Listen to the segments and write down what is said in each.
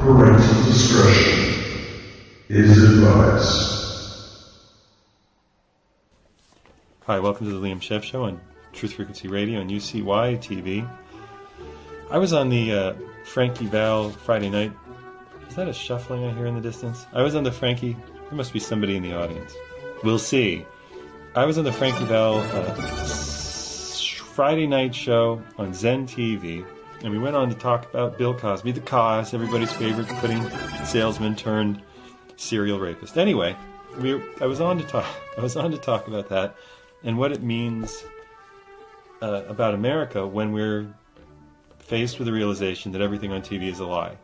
Parental discretion is advised. Hi, welcome to the Liam Scheff Show on Truth Frequency Radio and UCY TV. I was on the Frankie Val Friday night. Is that a shuffling I hear in the distance? I was on the Frankie... There must be somebody in the audience. We'll see. I was on the Frankie Val Friday night show on Zen TV, and we went on to talk about Bill Cosby, the cause, everybody's favorite pudding salesman turned serial rapist. Anyway, I was on to talk about that and what it means about America when we're faced with the realization that everything on TV is a lie,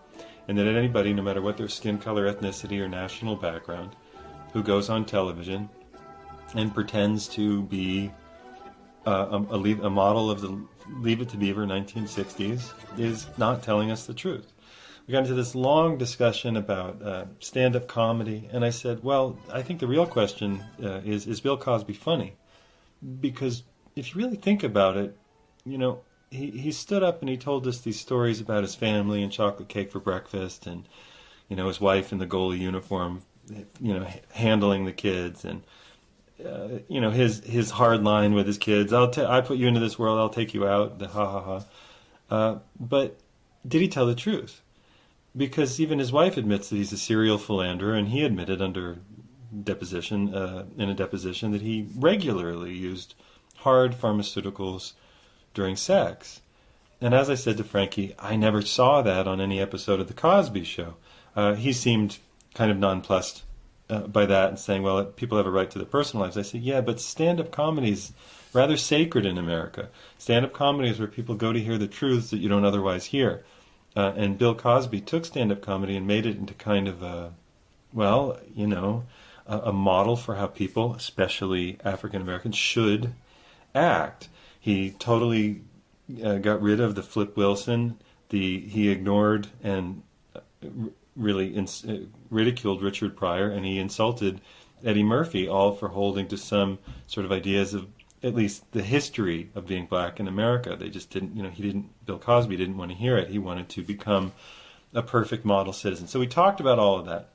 and that anybody, no matter what their skin color, ethnicity, or national background, who goes on television and pretends to be a model of the Leave It to Beaver 1960s is not telling us the truth. We got into this long discussion about stand-up comedy, and I said, well, I think the real question is Bill Cosby funny? Because if you really think about it, you know, he stood up and he told us these stories about his family and chocolate cake for breakfast, and, you know, his wife in the goalie uniform, you know, handling the kids, and you know, his hard line with his kids. I put you into this world, I'll take you out. The ha ha ha. But did he tell the truth? Because even his wife admits that he's a serial philanderer, and he admitted under deposition, in a deposition, that he regularly used hard pharmaceuticals during sex. And as I said to Frankie, I never saw that on any episode of The Cosby Show. He seemed kind of nonplussed by that and saying, well, people have a right to their personal lives. I said, yeah, but stand-up comedy is rather sacred in America. Stand-up comedy is where people go to hear the truths that you don't otherwise hear. And Bill Cosby took stand-up comedy and made it into kind of a, well, you know, a model for how people, especially African Americans, should act. He totally got rid of the Flip Wilson. He ignored and really ridiculed Richard Pryor, and he insulted Eddie Murphy, all for holding to some sort of ideas of at least the history of being black in America. They just didn't, you know, Bill Cosby didn't want to hear it. He wanted to become a perfect model citizen. So we talked about all of that,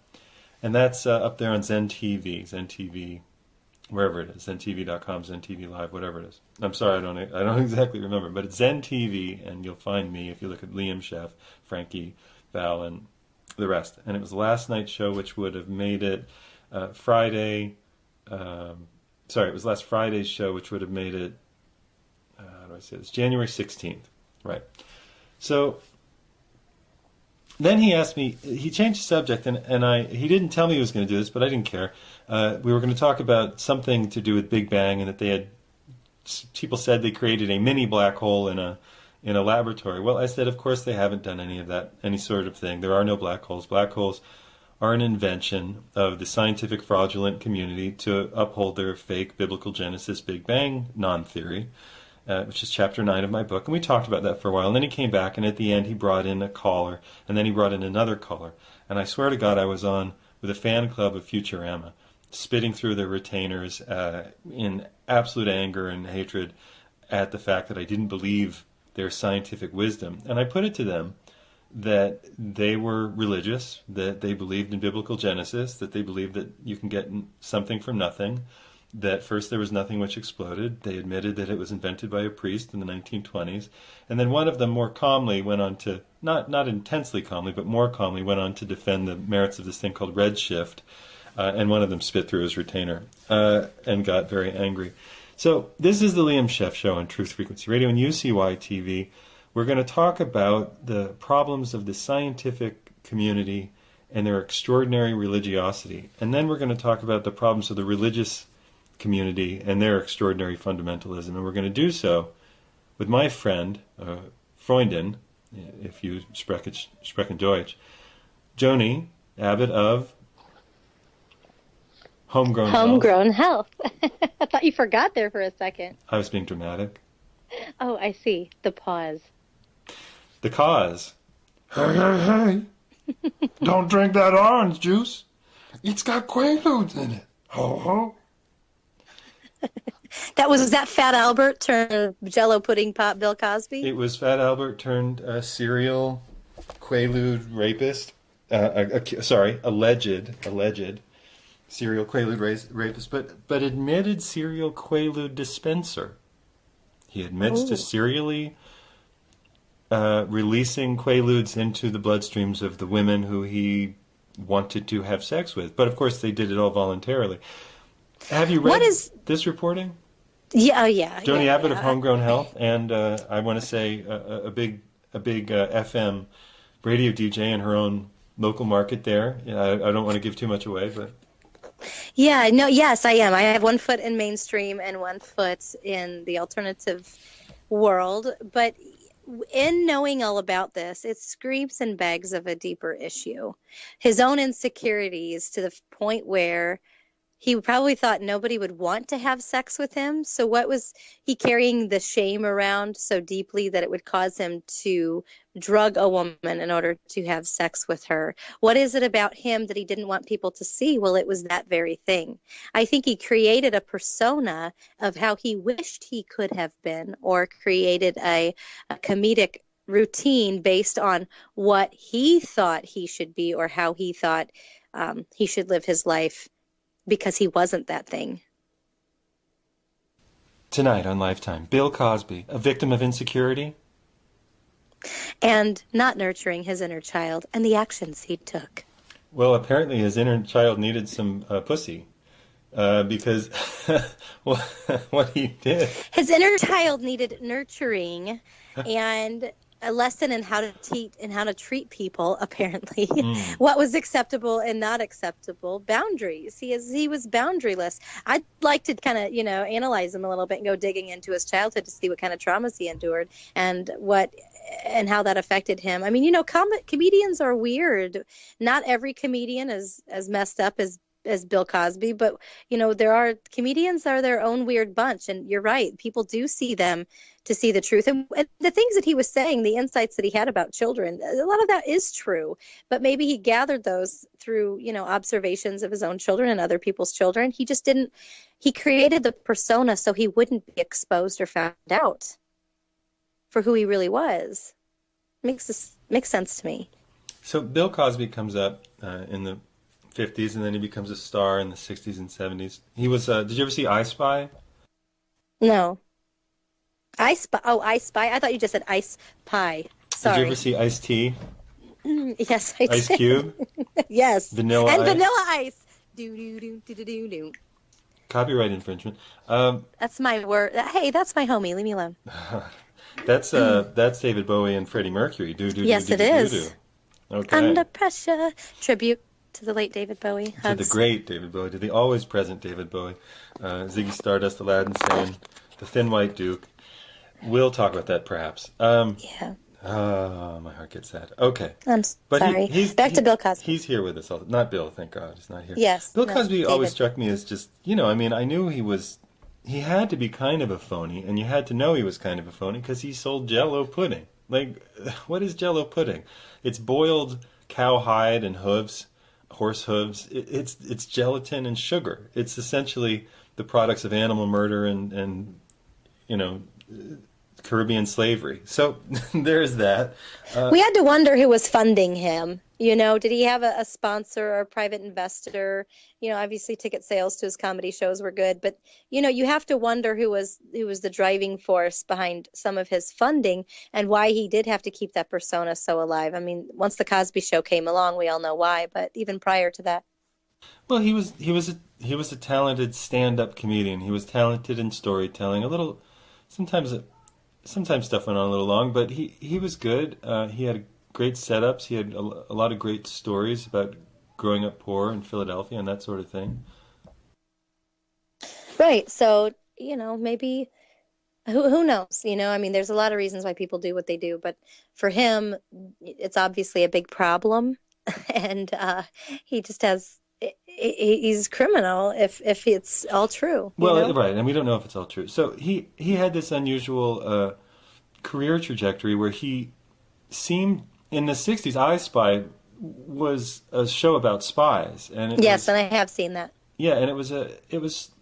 and that's up there on Zen TV, wherever it is, zentv.com, Zen TV Live, whatever it is. I'm sorry, I don't exactly remember, but it's Zen TV, and you'll find me if you look at Liam Scheff, Frankie, Val, and the rest. And it was last night's show, which would have made it Friday. It was last Friday's show, which would have made it, how do I say this, January 16th. Right. So then he asked me, he changed the subject, and he didn't tell me he was going to do this, but I didn't care. We were going to talk about something to do with Big Bang, and that people said they created a mini black hole in a laboratory. Well, I said, of course they haven't done any of that, any sort of thing. There are no black holes. Black holes are an invention of the scientific fraudulent community to uphold their fake biblical Genesis Big Bang non-theory, which is chapter 9 of my book. And we talked about that for a while. And then he came back, and at the end he brought in a caller, and then he brought in another caller. And I swear to God, I was on with a fan club of Futurama, spitting through their retainers in absolute anger and hatred at the fact that I didn't believe their scientific wisdom. And I put it to them that they were religious, that they believed in biblical Genesis, that they believed that you can get something from nothing, that first there was nothing which exploded. They admitted that it was invented by a priest in the 1920s. And then one of them more calmly went on to, not intensely calmly, but more calmly went on to defend the merits of this thing called redshift. And one of them spit through his retainer and got very angry. So this is the Liam Scheff Show on Truth Frequency Radio and UCY TV. We're going to talk about the problems of the scientific community and their extraordinary religiosity. And then we're going to talk about the problems of the religious community and their extraordinary fundamentalism. And we're going to do with my friend, Freundin, if you sprechen Deutsch, Joni Abbott of Homegrown Health. I thought you forgot there for a second. I was being dramatic. Oh, I see. The pause. The cause. Hey. Don't drink that orange juice. It's got Quaaludes in it. Ho, ho. Was that Fat Albert turned Jello pudding pop Bill Cosby? It was Fat Albert turned serial Quaalude rapist. alleged serial quaalude rapist, but admitted serial quaalude dispenser. He admits to serially releasing quaaludes into the bloodstreams of the women who he wanted to have sex with. But of course, they did it all voluntarily. Have you read this reporting? Yeah, oh yeah. Joni Abbott of Homegrown Health, and I want to say a big FM radio DJ in her own local market there. I don't want to give too much away, but yeah, no, yes, I am. I have one foot in mainstream and one foot in the alternative world, but in knowing all about this, it screams and begs of a deeper issue. His own insecurities to the point where he probably thought nobody would want to have sex with him. So what was he carrying the shame around so deeply that it would cause him to drug a woman in order to have sex with her? What is it about him that he didn't want people to see? Well, it was that very thing. I think he created a persona of how he wished he could have been, or created a comedic routine based on what he thought he should be, or how he thought he should live his life, because he wasn't that thing. Tonight on Lifetime, Bill Cosby, a victim of insecurity and not nurturing his inner child and the actions he took. Well, apparently his inner child needed some pussy because what he did. His inner child needed nurturing and a lesson in how to teach and how to treat people, apparently. What was acceptable and not acceptable, boundaries. He was boundaryless. I'd like to kind of, analyze him a little bit and go digging into his childhood to see what kind of traumas he endured and how that affected him. I mean, comedians are weird. Not every comedian is as messed up as Bill Cosby, but comedians are their own weird bunch, and you're right, people do see them to see the truth, and the things that he was saying, the insights that he had about children, a lot of that is true, but maybe he gathered those through observations of his own children and other people's children. He created the persona so he wouldn't be exposed or found out for who he really was. Makes sense to me. So Bill Cosby comes up in the 50s, and then he becomes a star in the 60s and 70s. He was, did you ever see I Spy? No. I Spy? Oh, I Spy? I thought you just said Ice Pie. Sorry. Did you ever see Ice-T? Yes, I did. Ice Cube? Yes. Vanilla and Ice. Vanilla Ice. Do. Copyright infringement. That's my word. Hey, that's my homie. Leave me alone. That's David Bowie and Freddie Mercury. Yes, it is. Okay. Under Pressure. Tribute to the late David Bowie. To the great David Bowie, to the always present David Bowie. Ziggy Stardust, Aladdin Sane, the Thin White Duke. We'll talk about that perhaps. Yeah. Oh, my heart gets sad. Okay. I'm sorry. Back to Bill Cosby. He's here with us. Not Bill, thank God. He's not here. Yes. Bill Cosby always struck me as just, I knew he had to be kind of a phony, and you had to know he was kind of a phony because he sold Jell-O pudding. Like, what is Jell-O pudding? It's boiled cow hide and hooves, horse hooves. It's gelatin and sugar. It's essentially the products of animal murder and Caribbean slavery. So there's that. We had to wonder who was funding him. Did he have a sponsor or a private investor? Obviously ticket sales to his comedy shows were good, but you have to wonder who was the driving force behind some of his funding and why he did have to keep that persona so alive. I mean, once the Cosby Show came along, we all know why, but even prior to that. Well, he was a talented stand-up comedian. He was talented in storytelling. Sometimes stuff went on a little long, but he was good. He had great setups. He had a lot of great stories about growing up poor in Philadelphia and that sort of thing. Right. So, maybe, who knows? There's a lot of reasons why people do what they do, but for him, it's obviously a big problem. And he just he's criminal if it's all true. Well, right. And we don't know if it's all true. So he had this unusual career trajectory where he seemed, in the 60s, I Spy was a show about spies, and and I have seen that. Yeah, and it was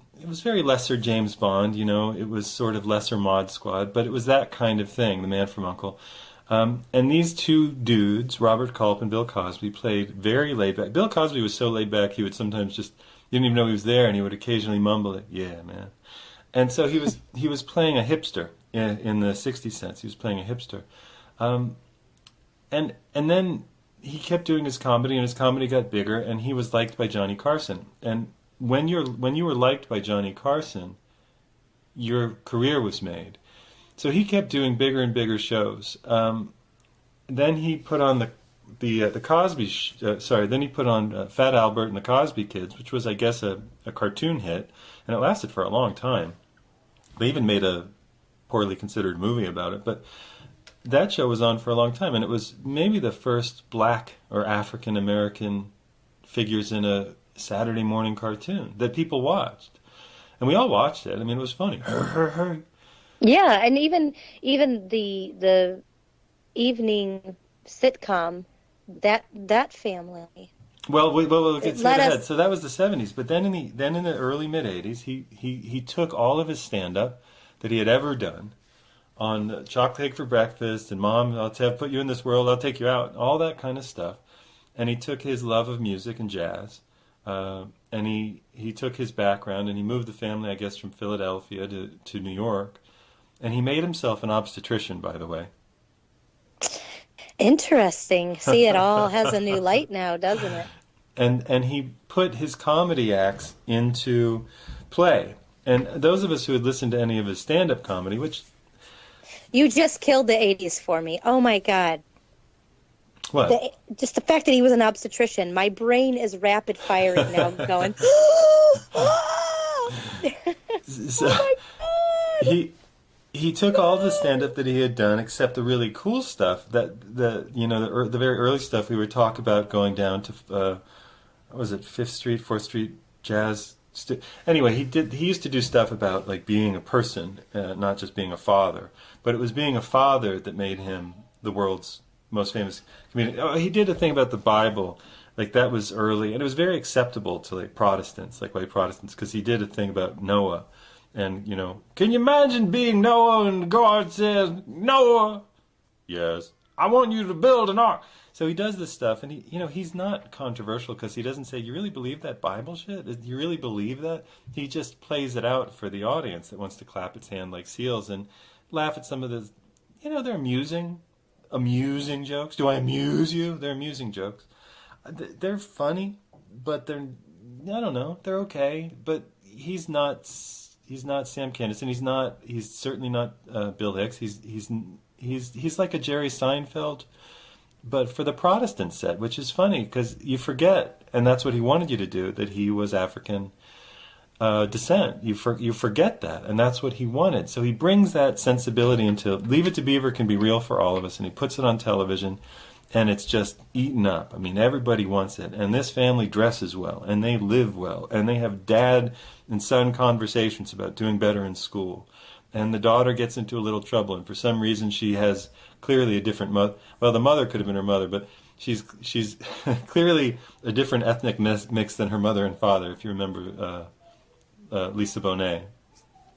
very lesser James Bond, it was sort of lesser Mod Squad, but it was that kind of thing, The Man from U.N.C.L.E. And these two dudes, Robert Culp and Bill Cosby, played very laid back. Bill Cosby was so laid back he would sometimes just, you didn't even know he was there, and he would occasionally mumble it, "Yeah, man." And so he was playing a hipster in the 60 Cents. He was playing a hipster. And then he kept doing his comedy, and his comedy got bigger, and he was liked by Johnny Carson. And when you were liked by Johnny Carson, your career was made. So he kept doing bigger and bigger shows. Then he put on the Cosby. Then he put on Fat Albert and the Cosby Kids, which was, I guess, a cartoon hit, and it lasted for a long time. They even made a poorly considered movie about it, but that show was on for a long time, and it was maybe the first black or African American figures in a Saturday morning cartoon that people watched, and we all watched it. I mean, it was funny. Yeah, and even the evening sitcom, that family. Well, we'll get straight ahead. So that was the 70s, but then in the early mid 80s, he took all of his stand up that he had ever done on Chocolate Cake for Breakfast and Mom, I'll put you in this world, I'll take you out, all that kind of stuff. And he took his love of music and jazz, and he took his background, and he moved the family, I guess, from Philadelphia to New York. And he made himself an obstetrician, by the way. Interesting. See, it all has a new light now, doesn't it? And he put his comedy acts into play. And those of us who had listened to any of his stand-up comedy, which... You just killed the 80s for me. Oh, my God. What? Just the fact that he was an obstetrician. My brain is rapid firing now, going... So, oh, my God! He took all the stand-up that he had done, except the really cool stuff, the very early stuff we would talk about, going down to, what was it, 5th Street, 4th Street Jazz... Anyway, he used to do stuff about like being a person, not just being a father. But it was being a father that made him the world's most famous comedian. Oh, he did a thing about the Bible, like that was early, and it was very acceptable to like Protestants, like white Protestants, because he did a thing about Noah, and can you imagine being Noah and God says, "Noah, yes, I want you to build an ark." So he does this stuff, and he's not controversial because he doesn't say, "You really believe that Bible shit? Do you really believe that?" He just plays it out for the audience that wants to clap its hand like seals and laugh at some of the, they're amusing jokes. Do I amuse you? They're amusing jokes. They're funny, but they're, I don't know, they're okay. But he's not Sam Kinison. He's certainly not Bill Hicks. He's like a Jerry Seinfeld, but for the Protestant set, which is funny because you forget, and that's what he wanted you to do, that he was African descent. You forget that, and that's what he wanted. So he brings that sensibility into Leave It to Beaver can be real for all of us, and he puts it on television, and it's just eaten up. I mean, everybody wants it, and this family dresses well, and they live well, and they have dad and son conversations about doing better in school. And the daughter gets into a little trouble, and for some reason she has clearly a different mother. Well, the mother could have been her mother, but she's clearly a different ethnic mix than her mother and father, if you remember Lisa Bonet.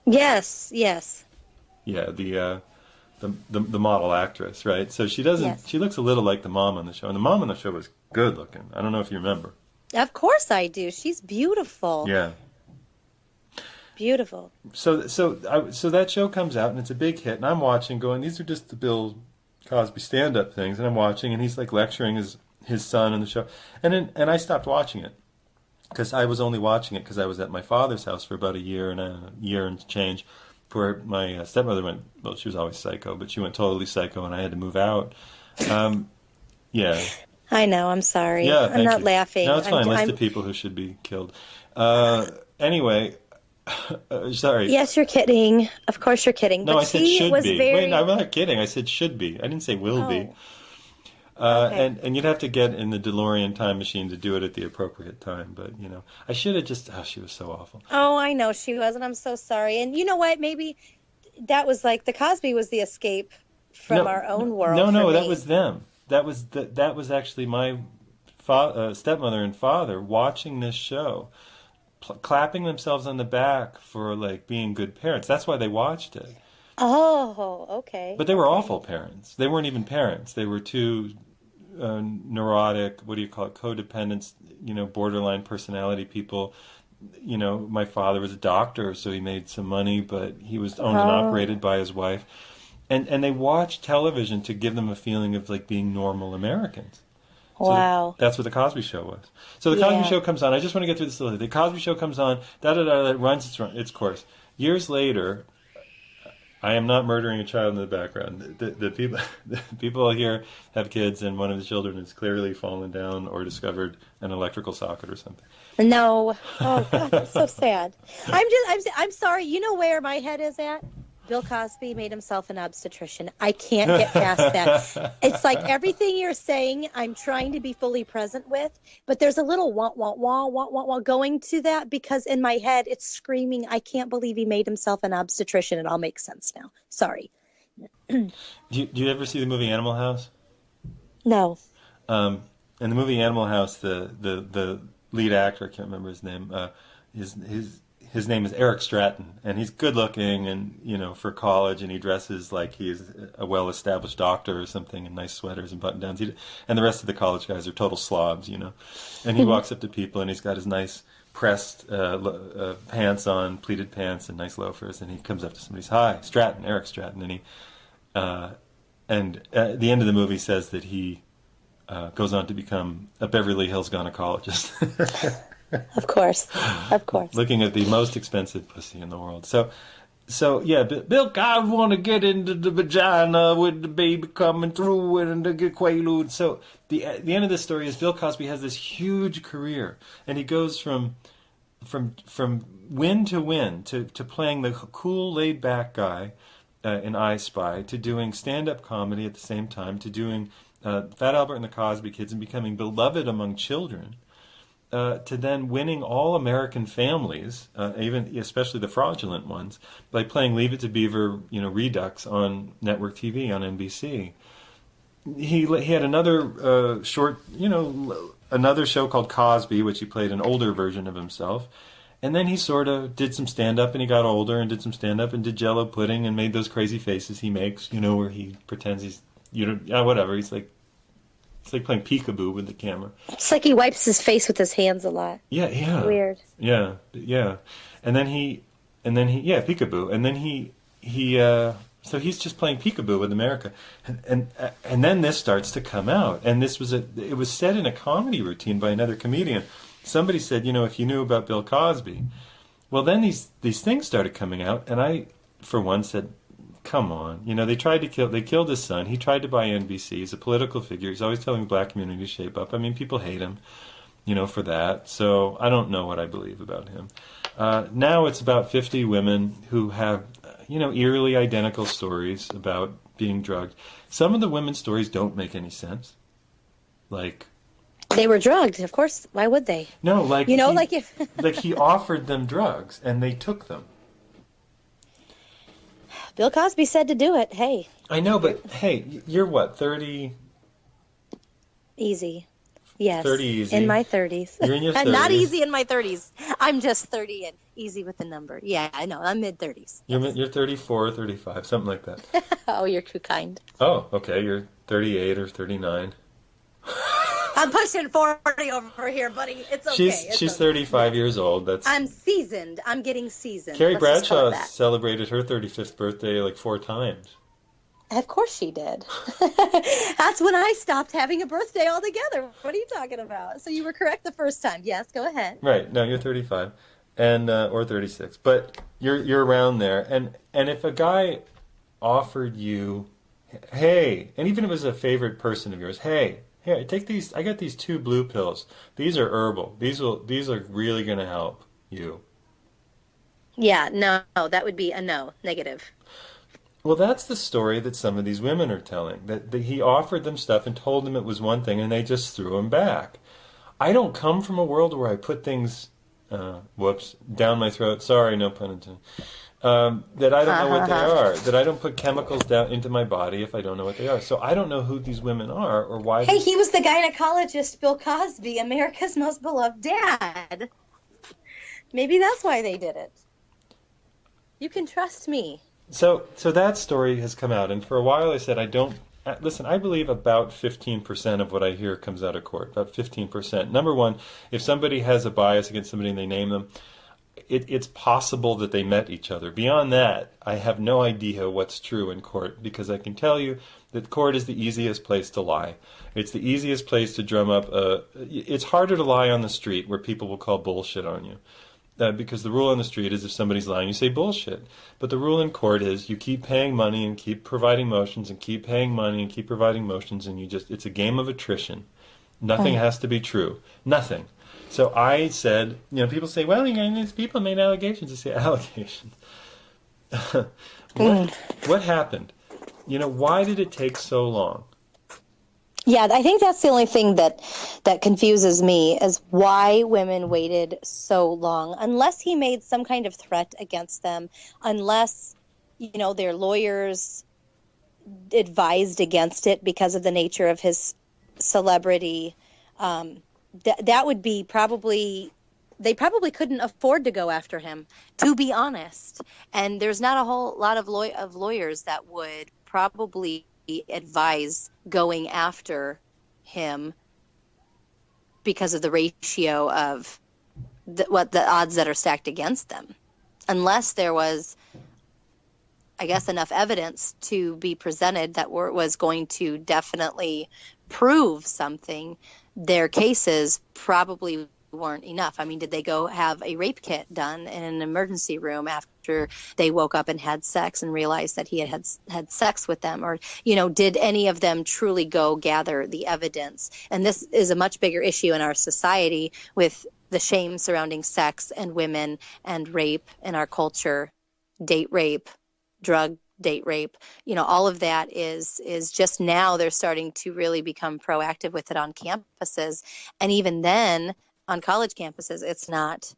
Yes. Yeah, the model actress, right? So she doesn't. Yes. She looks a little like the mom on the show, and the mom on the show was good looking. I don't know if you remember. Of course I do. She's beautiful. Yeah. Beautiful. So that show comes out, and it's a big hit, and I'm watching, going, these are just the Bill Cosby stand-up things, and I'm watching, and he's like lecturing his son in the show, and I stopped watching it because I was only watching it because I was at my father's house for about a year and change, where my stepmother went. Well, she was always psycho, but she went totally psycho, and I had to move out. Yeah. I know. I'm sorry. Yeah, I'm not laughing. No, it's fine. List of people who should be killed. Anyway. Sorry. Yes, you're kidding. Of course you're kidding. No, but I said should be. Very... Wait, I'm not kidding. I said should be. I didn't say will be. Okay. And you'd have to get in the DeLorean time machine to do it at the appropriate time. But, I should have just... Oh, she was so awful. Oh, I know she was, and I'm so sorry. And you know what? Maybe that was like... The Cosby was the escape from our own world. No, that was them. That was actually my stepmother and father watching this show, clapping themselves on the back for like being good parents. That's why they watched it. Oh, okay. But they were awful parents. They weren't even parents. They were two neurotic, what do you call it, codependent, borderline personality people. My father was a doctor, so he made some money, but he was owned and operated by his wife. And they watched television to give them a feeling of like being normal Americans. So Wow. that's what the Cosby Show was. So the Cosby Show comes on. I just want to get through this a little. The Cosby Show comes on. That runs its course. Years later, I am not murdering a child in the background. The people here have kids, and one of the children has clearly fallen down or discovered an electrical socket or something. No. Oh God, that's so sad. I'm sorry. You know where my head is at? Bill Cosby made himself an obstetrician. I can't get past that. It's like everything you're saying, I'm trying to be fully present with, but there's a little wah, wah, wah, wah, wah, wah going to that because in my head it's screaming, I can't believe he made himself an obstetrician. It all makes sense now. Sorry. Do you ever see the movie Animal House? No. In the movie Animal House, the lead actor, I can't remember his name, his name is Eric Stratton, and he's good looking and, for college, and he dresses like he's a well-established doctor or something in nice sweaters and button-downs. And the rest of the college guys are total slobs, And he walks up to people, and he's got his nice pressed pants on, pleated pants and nice loafers, and he comes up to somebody, hi, Stratton, Eric Stratton, and and at the end of the movie says that he goes on to become a Beverly Hills gynecologist. Of course. Looking at the most expensive pussy in the world. So yeah, Bill Cosby want to get into the vagina with the baby coming through and the quaalude. So the end of this story is Bill Cosby has this huge career, and he goes from win to win to playing the cool, laid-back guy in I Spy, to doing stand-up comedy at the same time, to doing Fat Albert and the Cosby Kids and becoming beloved among children. To then winning all American families, even especially the fraudulent ones, by playing Leave It to Beaver, Redux on network TV on NBC. He had another short, another show called Cosby, which he played an older version of himself, and then he sort of did some stand-up, and he got older and did some stand-up and did Jell-O pudding and made those crazy faces he makes, where he pretends he's, whatever. He's like. It's like playing peekaboo with the camera. It's like he wipes his face with his hands a lot. Yeah. Weird. Yeah. And then he, peekaboo. And then so he's just playing peekaboo with America. And then this starts to come out. And it was said in a comedy routine by another comedian. Somebody said, if you knew about Bill Cosby. Well, then these things started coming out. And I, for one, said, come on. They killed his son. He tried to buy NBC. He's a political figure. He's always telling the black community to shape up. I mean, people hate him, for that. So I don't know what I believe about him. Now it's about 50 women who have, eerily identical stories about being drugged. Some of the women's stories don't make any sense. Like... They were drugged, of course. Why would they? No, like... if... like he offered them drugs, and they took them. Bill Cosby said to do it. Hey. I know, but hey, you're what, 30? Easy. Yes. 30 easy. In my 30s. You're in your 30s. Not easy in my 30s. I'm just 30 and easy with the number. Yeah, I know. I'm mid-30s. You're 34 or 35, something like that. Oh, you're too kind. Oh, okay. You're 38 or 39. I'm pushing 40 over here, buddy. It's okay. She's 35 years old. I'm seasoned. I'm getting seasoned. Carrie Bradshaw celebrated her 35th birthday like 4 times. Of course she did. That's when I stopped having a birthday altogether. What are you talking about? So you were correct the first time. Yes, go ahead. Right. No, you're 35 and or 36. But you're around there. And if a guy offered you, hey, and even if it was a favorite person of yours, hey, here, take these. I got these 2 blue pills. These are herbal. These are really going to help you. Yeah, no, that would be a no, negative. Well, that's the story that some of these women are telling. That he offered them stuff and told them it was one thing, and they just threw him back. I don't come from a world where I put things, down my throat. Sorry, no pun intended. That I don't know what they are, that I don't put chemicals down into my body if I don't know what they are. So I don't know who these women are or why. Hey, he was the gynecologist, Bill Cosby, America's most beloved dad. Maybe that's why they did it. You can trust me. So that story has come out, and for a while I said I don't listen. I believe about 15% of what I hear comes out of court. About 15%. Number one, if somebody has a bias against somebody and they name them, it's possible that they met each other. Beyond that, I have no idea what's true in court, because I can tell you that court is the easiest place to lie. It's the easiest place to drum up. It's harder to lie on the street where people will call bullshit on you. Because the rule on the street is if somebody's lying, you say bullshit. But the rule in court is you keep paying money and keep providing motions and keep paying money and keep providing motions, and it's a game of attrition. Nothing has to be true. Nothing. So I said, people say, well, these people made allegations. I say, allegations. What happened? Why did it take so long? Yeah, I think that's the only thing that confuses me, is why women waited so long. Unless he made some kind of threat against them, unless, their lawyers advised against it because of the nature of his celebrity, that would be they probably couldn't afford to go after him, to be honest. And there's not a whole lot of lawyers that would probably advise going after him because of the ratio of the odds that are stacked against them, unless there was, I guess, enough evidence to be presented that was going to definitely prove something. Their cases probably weren't enough. I mean, did they go have a rape kit done in an emergency room after they woke up and had sex and realized that he had sex with them? Or, did any of them truly go gather the evidence? And this is a much bigger issue in our society, with the shame surrounding sex and women and rape in our culture, date rape, drug date rape, all of that is just now they're starting to really become proactive with it on campuses. And even then, on college campuses, it's not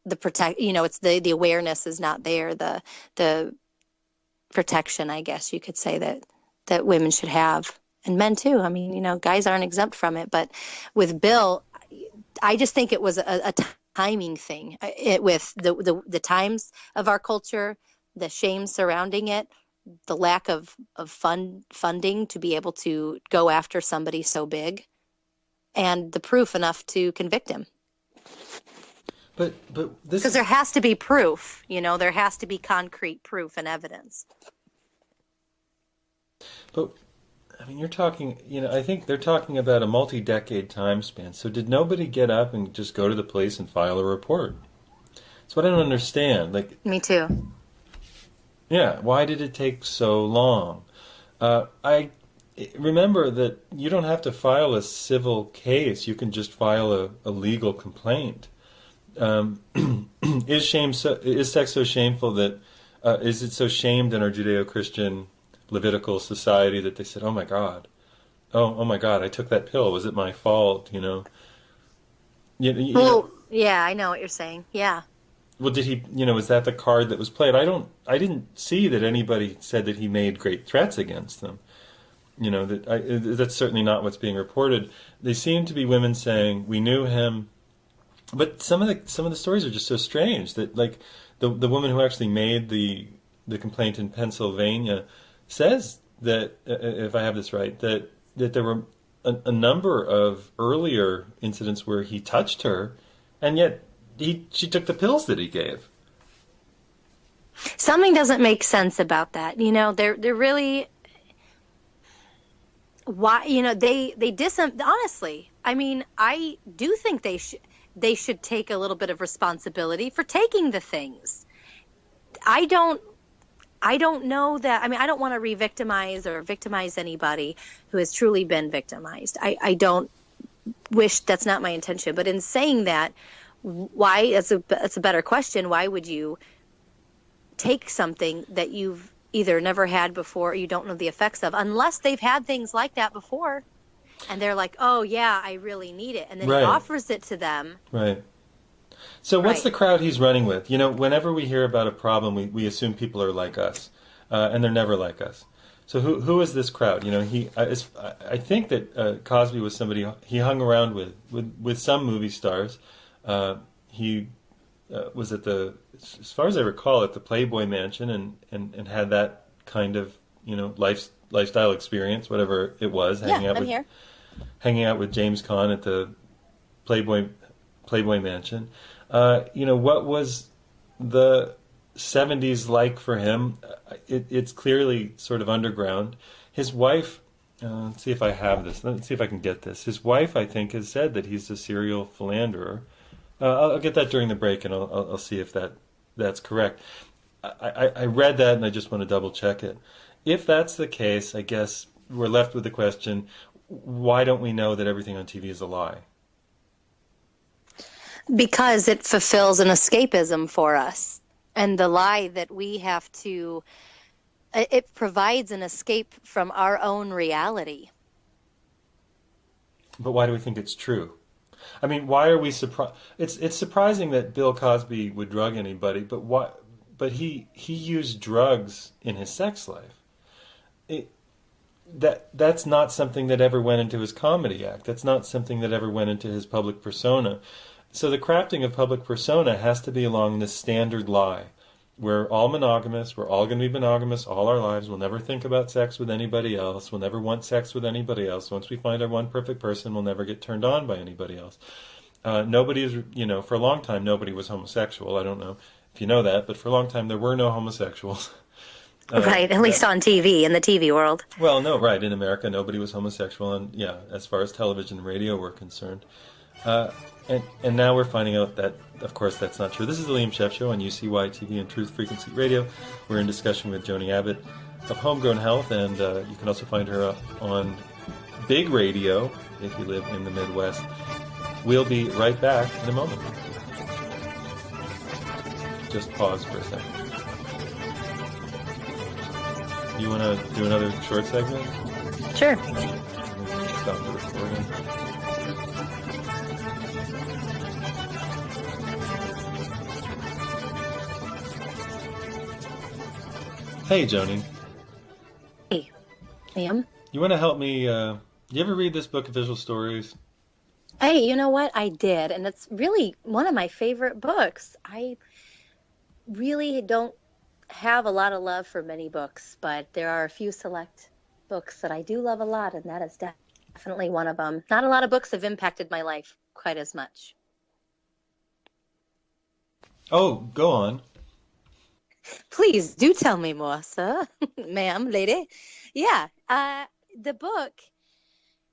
it's the awareness is not there, the protection, I guess you could say, that women should have, and men too. I mean, guys aren't exempt from it. But with Bill, I just think it was a timing thing, with the times of our culture, the shame surrounding it, the lack of funding to be able to go after somebody so big, and the proof enough to convict him. But because there has to be proof, there has to be concrete proof and evidence. But I mean, you're talking, I think they're talking about a multi-decade time span. So did nobody get up and just go to the police and file a report? That's what I don't understand. Me too. Yeah, why did it take so long? I remember that you don't have to file a civil case. You can just file a legal complaint. Is sex so shameful that is it so shamed in our Judeo-Christian Levitical society that they said, "Oh my God, oh my God, I took that pill. Was it my fault?" Well, yeah, I know what you're saying. Yeah. Well, did he? Was that the card that was played? I didn't see that anybody said that he made great threats against them. That's certainly not what's being reported. They seem to be women saying, "We knew him," but some of the stories are just so strange that, like, the woman who actually made the complaint in Pennsylvania says that, if I have this right, that there were a number of earlier incidents where he touched her, and yet she took the pills that he gave. Something doesn't make sense about that. They're really, why, honestly, I mean, I do think they should take a little bit of responsibility for taking the things. I don't know that. I mean, I don't want to re-victimize or victimize anybody who has truly been victimized. I don't wish, that's not my intention. But in saying that, why? That's a better question. Why would you take something that you've either never had before or you don't know the effects of, unless they've had things like that before, and they're like, "Oh yeah, I really need it," and then right. He offers it to them. Right. So what's the crowd he's running with? Whenever we hear about a problem, we assume people are like us, and they're never like us. So who is this crowd? I think that Cosby was somebody he hung around with some movie stars. He was at the, as far as I recall, at the Playboy Mansion, and had that kind of, lifestyle experience, whatever it was, hanging out with James Caan at the Playboy Mansion. What was the 70s like for him? It's clearly sort of underground. His wife, let's see if I have this. Let's see if I can get this. His wife, I think, has said that he's a serial philanderer. I'll get that during the break, and I'll see if that's correct. I read that, and I just want to double check it. If that's the case, I guess we're left with the question, why don't we know that everything on TV is a lie? Because it fulfills an escapism for us. And the lie that we have to, it provides an escape from our own reality. But why do we think it's true? I mean, why are we surprised? It's surprising that Bill Cosby would drug anybody, but why? But he used drugs in his sex life. That's not something that ever went into his comedy act. That's not something that ever went into his public persona. So the crafting of public persona has to be along this standard lie. We're all monogamous. We're all going to be monogamous all our lives. We'll never think about sex with anybody else. We'll never want sex with anybody else. Once we find our one perfect person, we'll never get turned on by anybody else. Nobody is, for a long time, nobody was homosexual. I don't know if you know that, but for a long time there were no homosexuals. Right, at least on TV, in the TV world. Well, no, right. In America, nobody was homosexual, and yeah, as far as television and radio were concerned. And now we're finding out that, of course, that's not true. This is the Liam Scheff Show on UCY TV and Truth Frequency Radio. We're in discussion with Joni Abbott of Homegrown Health, and you can also find her on Big Radio if you live in the Midwest. We'll be right back in a moment. Just pause for a second. You want to do another short segment? Sure. Stop the recording. Hey, Joni. Hey, Liam. You want to help me? You ever read this book, Official Stories? Hey, you know what? I did, and it's really one of my favorite books. I really don't have a lot of love for many books, but there are a few select books that I do love a lot, and that is definitely one of them. Not a lot of books have impacted my life quite as much. Oh, go on. Please do tell me more, sir, ma'am, lady. Yeah, the book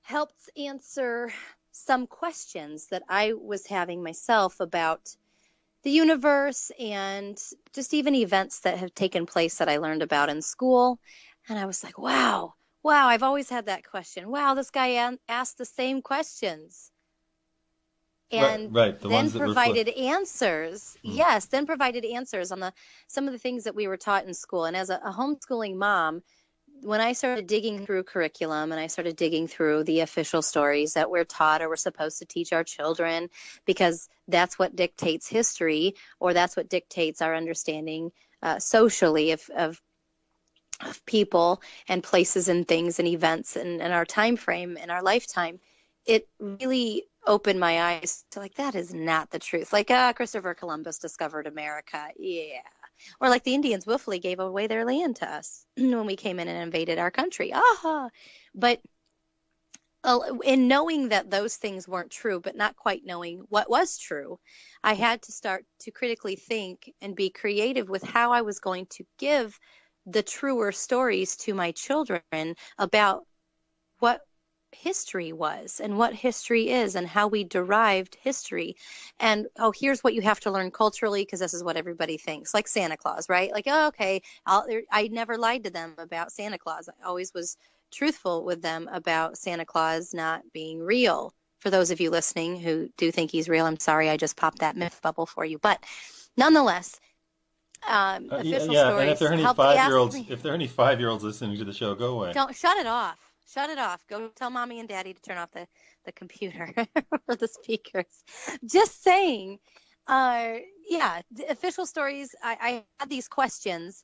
helped answer some questions that I was having myself about the universe and just even events that have taken place that I learned about in school. And I was like, wow, I've always had that question. Wow, this guy asked the same questions. And right. The then ones that provided answers. Yes, then provided answers on some of the things that we were taught in school. And as a homeschooling mom, when I started digging through curriculum and I started digging through the official stories that we're taught or we're supposed to teach our children, because that's what dictates history, or that's what dictates our understanding socially of people and places and things and events and our time frame and our lifetime, it really opened my eyes to like, that is not the truth. Like, Christopher Columbus discovered America. Yeah. Or like the Indians willfully gave away their land to us when we came in and invaded our country. But in knowing that those things weren't true, but not quite knowing what was true, I had to start to critically think and be creative with how I was going to give the truer stories to my children about what history was and what history is and how we derived history. And here's what you have to learn culturally, because this is what everybody thinks, like Santa Claus, right? Like, okay, I never lied to them about Santa Claus. I always was truthful with them about Santa Claus not being real. For those of you listening who do think he's real, I'm sorry, I just popped that myth bubble for you. But nonetheless, official stories. And if there are any 5-year-olds listening to the show, go away. Don't shut it off. Shut it off. Go tell mommy and daddy to turn off the computer or the speakers. Just saying. The official stories, I had these questions.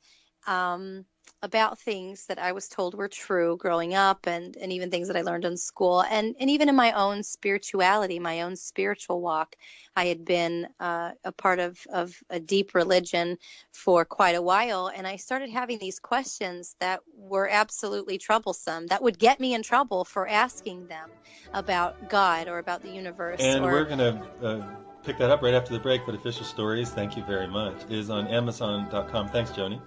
about things that I was told were true growing up, and even things that I learned in school, and even in my own spirituality, my own spiritual walk. I had been a part of a deep religion for quite a while, and I started having these questions that were absolutely troublesome, that would get me in trouble for asking them about God or about the universe. And we're going to pick that up right after the break, but Official Stories, thank you very much, is on Amazon.com. Thanks, Joni.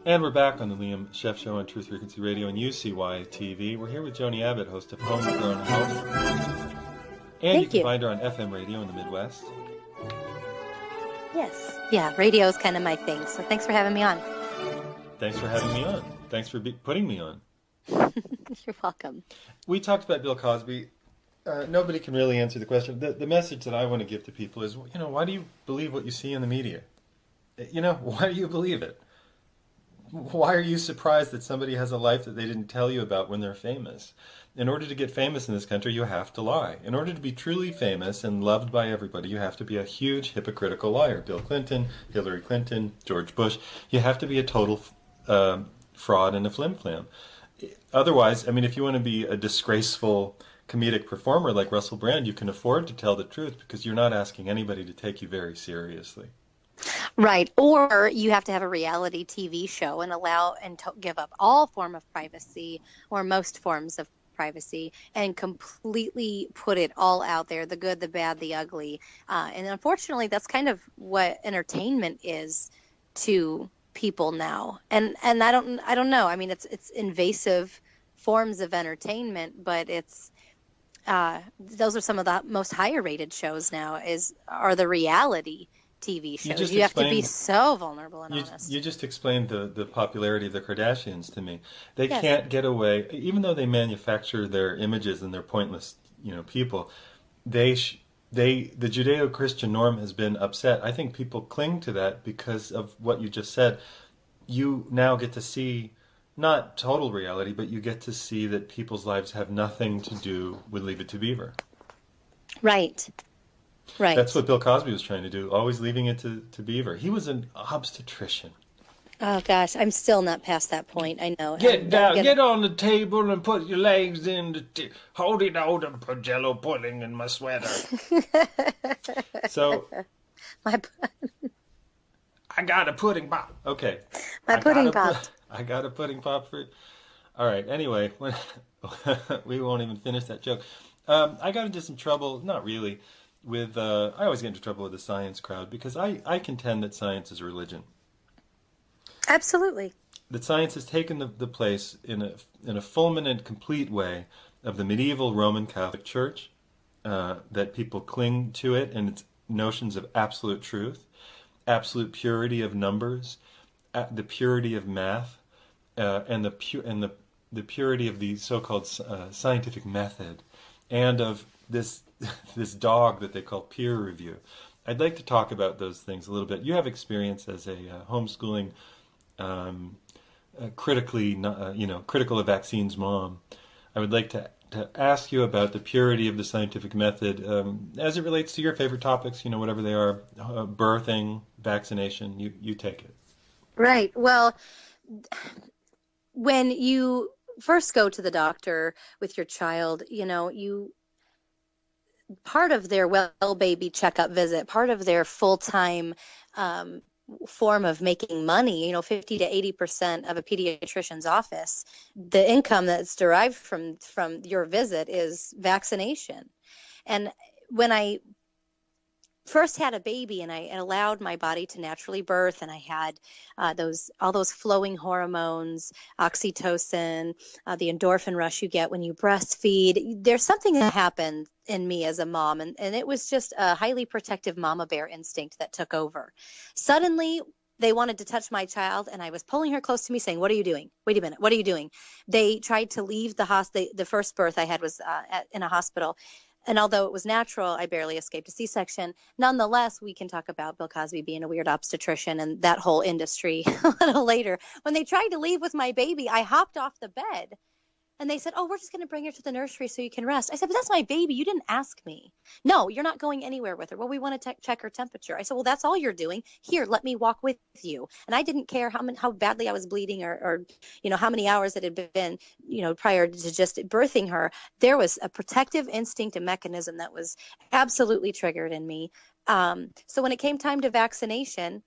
And we're back on the Liam Scheff Show on Truth Frequency Radio and UCY TV. We're here with Joni Abbott, host of Homegrown Health. And you can find her on FM radio in the Midwest. Yes. Yeah, radio is kind of my thing, so thanks for having me on. Thanks for having me on. Thanks for putting me on. You're welcome. We talked about Bill Cosby. Nobody can really answer the question. The message that I want to give to people is, why do you believe what you see in the media? Why do you believe it? Why are you surprised that somebody has a life that they didn't tell you about when they're famous? In order to get famous in this country, you have to lie. In order to be truly famous and loved by everybody, you have to be a huge hypocritical liar. Bill Clinton, Hillary Clinton, George Bush. You have to be a total fraud and a flim-flam. Otherwise, if you want to be a disgraceful comedic performer like Russell Brand, you can afford to tell the truth because you're not asking anybody to take you very seriously. Right. Or you have to have a reality TV show and allow and give up all form of privacy, or most forms of privacy, and completely put it all out there, the good, the bad, the ugly. And unfortunately, that's kind of what entertainment is to people now. And I don't know. It's invasive forms of entertainment, but it's those are some of the most higher rated shows now are the reality TV shows. You have to be so vulnerable and honest. You just explained the popularity of the Kardashians to me. They can't get away, even though they manufacture their images and they're pointless, people. The Judeo-Christian norm has been upset. I think people cling to that because of what you just said. You now get to see not total reality, but you get to see that people's lives have nothing to do with Leave It to Beaver. Right. Right. That's what Bill Cosby was trying to do, always leaving it to Beaver. He was an obstetrician. Oh, gosh, I'm still not past that point. I know. Get down, get on the table and put your legs in hold it out and put Jello pudding in my sweater. So, I got a pudding pop. Okay. My pudding pop. I got a pudding pop for... All right, anyway, we won't even finish that joke. I got into some trouble, not really, with I always get into trouble with the science crowd because I contend that science is a religion. Absolutely. That science has taken the place in a fulminant, complete way of the medieval Roman Catholic Church, that people cling to it and its notions of absolute truth, absolute purity of numbers, the purity of math, and the purity of the so-called scientific method, and of this dog that they call peer review. I'd like to talk about those things a little bit. You have experience as a homeschooling, critical of vaccines mom. I would like to ask you about the purity of the scientific method as it relates to your favorite topics, whatever they are, birthing, vaccination. You take it. Right. Well, when you first go to the doctor with your child, part of their well baby checkup visit, part of their full-time form of making money, 50 to 80% of a pediatrician's office, the income that's derived from your visit is vaccination. And when I first had a baby and I allowed my body to naturally birth, and I had all those flowing hormones, oxytocin, the endorphin rush you get when you breastfeed, there's something that happened in me as a mom, and it was just a highly protective mama bear instinct that took over. Suddenly, they wanted to touch my child, and I was pulling her close to me saying, "What are you doing? Wait a minute, what are you doing?" They tried to leave the hospital. The first birth I had was in a hospital. And although it was natural, I barely escaped a C-section. Nonetheless, we can talk about Bill Cosby being a weird obstetrician and that whole industry a little later. When they tried to leave with my baby, I hopped off the bed. And they said, oh, we're just going to bring her to the nursery so you can rest. I said, but that's my baby. You didn't ask me. No, you're not going anywhere with her. Well, we want to check her temperature. I said, well, that's all you're doing. Here, let me walk with you. And I didn't care how badly I was bleeding or how many hours it had been, prior to just birthing her. There was a protective instinct and mechanism that was absolutely triggered in me. So when it came time to vaccination,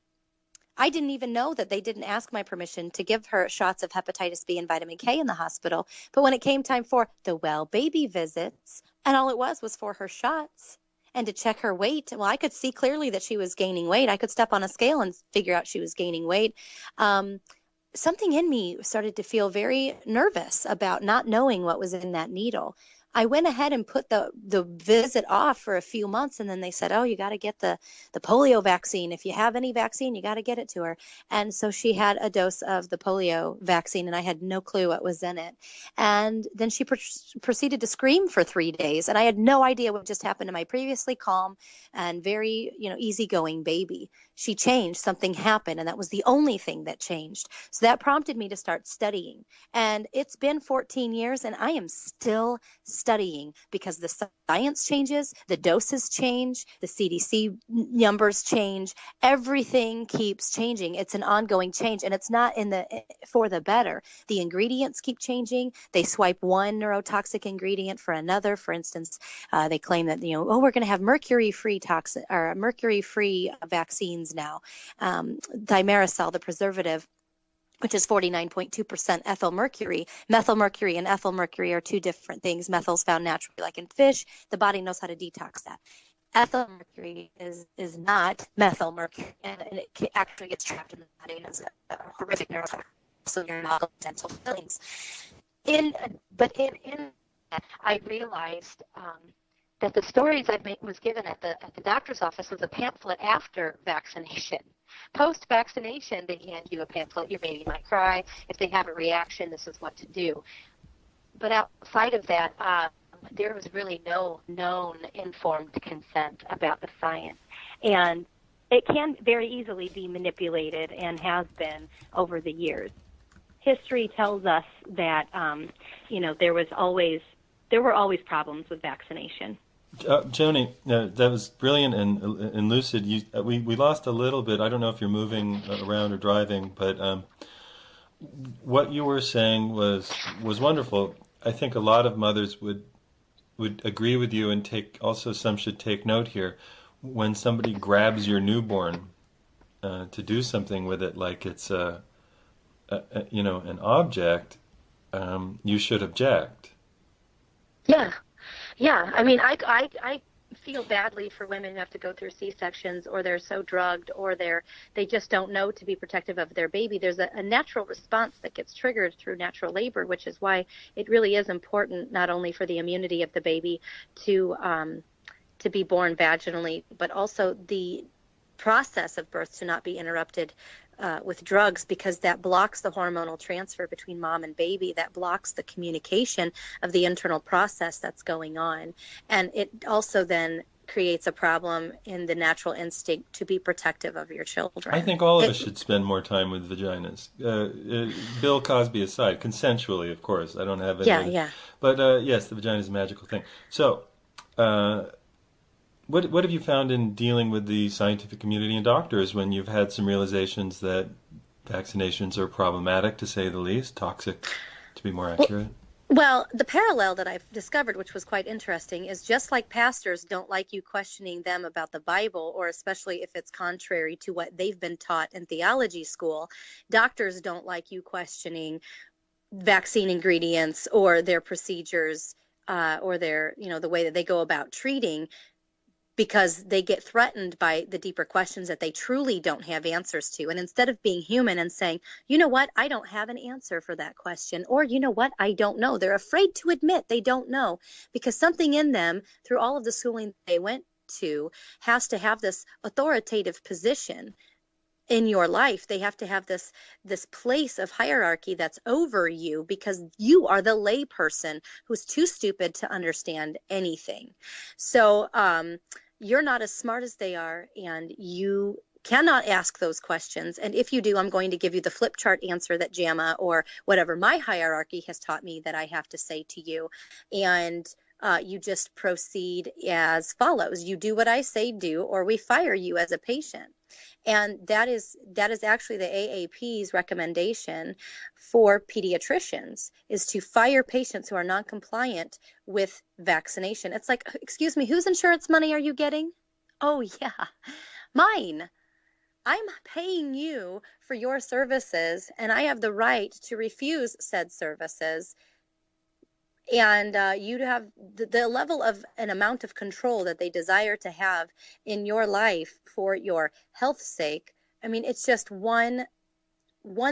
I didn't even know that they didn't ask my permission to give her shots of hepatitis B and vitamin K in the hospital. But when it came time for the well baby visits, and all it was for her shots and to check her weight, well, I could see clearly that she was gaining weight. I could step on a scale and figure out she was gaining weight. Something in me started to feel very nervous about not knowing what was in that needle. I went ahead and put the visit off for a few months, and then they said, oh, you got to get the polio vaccine. If you have any vaccine, you got to get it to her. And so she had a dose of the polio vaccine, and I had no clue what was in it. And then she proceeded to scream for 3 days, and I had no idea what just happened to my previously calm and very, easygoing baby. She changed. Something happened, and that was the only thing that changed. So that prompted me to start studying. And it's been 14 years, and I am still studying because the science changes, the doses change, the CDC numbers change. Everything keeps changing. It's an ongoing change, and it's not for the better. The ingredients keep changing. They swipe one neurotoxic ingredient for another. For instance, they claim that we're going to have mercury-free vaccines now. Thimerosal, the preservative, which is 49.2% ethyl mercury. Methyl mercury and ethyl mercury are two different things. Methyl is found naturally, like in fish. The body knows how to detox that. Ethyl mercury is not methyl mercury, and it actually gets trapped in the body and has a horrific neurotoxin. So your dental fillings. But in that, I realized that the stories I was given at the doctor's office was a pamphlet after vaccination. Post-vaccination, they hand you a pamphlet. Your baby might cry. If they have a reaction, this is what to do. But outside of that, there was really no known informed consent about the science. And it can very easily be manipulated and has been over the years. History tells us that, there were always problems with vaccination. Joni, that was brilliant and lucid. We lost a little bit. I don't know if you're moving around or driving, but what you were saying was wonderful. I think a lot of mothers would agree with you, and some should take note here. When somebody grabs your newborn to do something with it, like it's an object, you should object. Yeah. I mean, I feel badly for women who have to go through C-sections, or they're so drugged, or they just don't know to be protective of their baby. There's a natural response that gets triggered through natural labor, which is why it really is important not only for the immunity of the baby to be born vaginally, but also the process of birth to not be interrupted with drugs, because that blocks the hormonal transfer between mom and baby. That blocks the communication of the internal process that's going on. And it also then creates a problem in the natural instinct to be protective of your children. I think all of us should spend more time with vaginas. Bill Cosby aside, consensually, of course. I don't have any. Yeah. But yes, the vagina is a magical thing. So, What have you found in dealing with the scientific community and doctors when you've had some realizations that vaccinations are problematic, to say the least, toxic, to be more accurate? Well, the parallel that I've discovered, which was quite interesting, is just like pastors don't like you questioning them about the Bible, or especially if it's contrary to what they've been taught in theology school, doctors don't like you questioning vaccine ingredients or their procedures or their, the way that they go about treating, because they get threatened by the deeper questions that they truly don't have answers to. And instead of being human and saying, you know what, I don't have an answer for that question, or you know what, I don't know. They're afraid to admit they don't know, because something in them, through all of the schooling they went to, has to have this authoritative position in your life. They have to have this place of hierarchy that's over you, because you are the lay person who's too stupid to understand anything. So, you're not as smart as they are, and you cannot ask those questions. And if you do, I'm going to give you the flip chart answer that JAMA or whatever my hierarchy has taught me that I have to say to you. And you just proceed as follows. You do what I say do, or we fire you as a patient. And that is actually the AAP's recommendation for pediatricians, is to fire patients who are non-compliant with vaccination. It's like, excuse me, whose insurance money are you getting? Oh, yeah, mine. I'm paying you for your services, and I have the right to refuse said services. And you have the level of an amount of control that they desire to have in your life for your health's sake. I mean, it's just one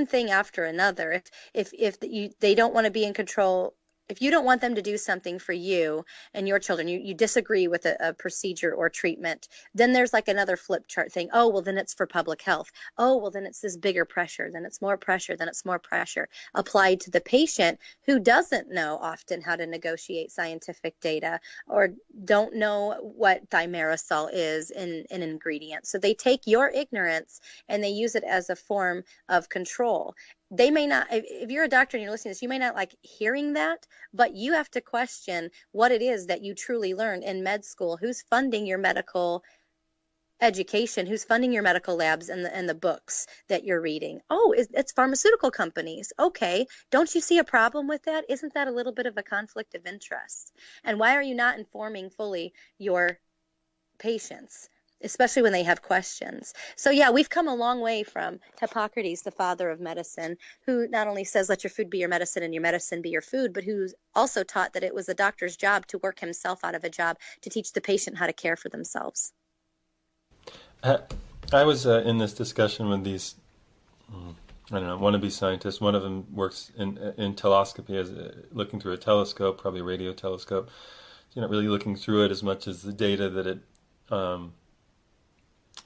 thing after another. If they don't want to be in control, if you don't want them to do something for you and your children, you disagree with a procedure or treatment, then there's like another flip chart thing. Oh, well, then it's for public health. Oh, well, then it's this bigger pressure. Then it's more pressure. Then it's more pressure applied to the patient who doesn't know often how to negotiate scientific data or don't know what thimerosal is in an ingredient. So they take your ignorance and they use it as a form of control. They may not, if you're a doctor and you're listening to this, you may not like hearing that, but you have to question what it is that you truly learned in med school. Who's funding your medical education? Who's funding your medical labs and the books that you're reading? Oh, it's pharmaceutical companies. Okay. Don't you see a problem with that? Isn't that a little bit of a conflict of interest? And why are you not informing fully your patients, especially when they have questions? So yeah, we've come a long way from Hippocrates, the father of medicine, who not only says let your food be your medicine and your medicine be your food, but who's also taught that it was the doctor's job to work himself out of a job to teach the patient how to care for themselves. I was in this discussion with these, I don't know, wannabe scientists. One of them works in telescopy, as looking through a telescope, probably a radio telescope. You're not really looking through it as much as the data that it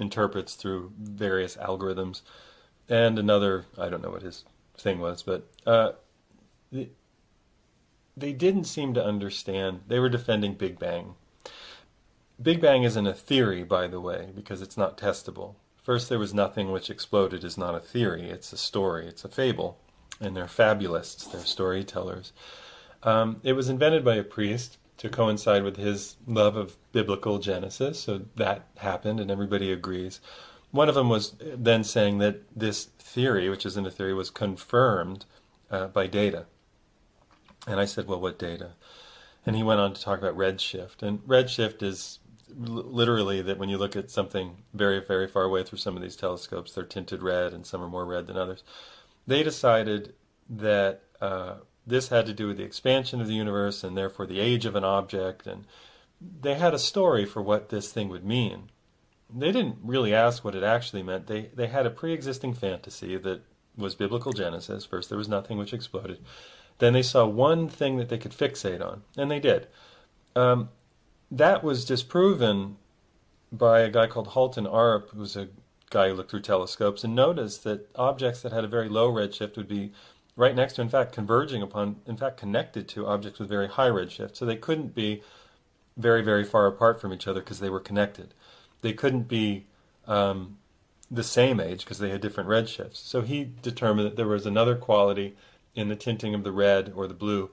interprets through various algorithms. And another, I don't know what his thing was, but they didn't seem to understand. They were defending Big Bang. Big Bang isn't a theory, by the way, because it's not testable. First, there was nothing which exploded is not a theory. It's a story. It's a fable. And they're fabulists. They're storytellers. It was invented by a priest to coincide with his love of biblical Genesis, so that happened, and everybody agrees. One of them was then saying that this theory, which isn't a theory, was confirmed by data. And I said, well, what data? And he went on to talk about redshift. And redshift is literally that when you look at something very, very far away through some of these telescopes, they're tinted red, and some are more red than others. They decided that this had to do with the expansion of the universe and therefore the age of an object, and they had a story for what this thing would mean. They didn't really ask what it actually meant. They had a pre-existing fantasy that was biblical Genesis. First, there was nothing which exploded. Then they saw one thing that they could fixate on, and they did. That was disproven by a guy called Halton Arp, who was a guy who looked through telescopes, and noticed that objects that had a very low redshift would be right next to, in fact, converging upon, in fact, connected to objects with very high redshift. So they couldn't be very, very far apart from each other because they were connected. They couldn't be the same age because they had different redshifts. So he determined that there was another quality in the tinting of the red or the blue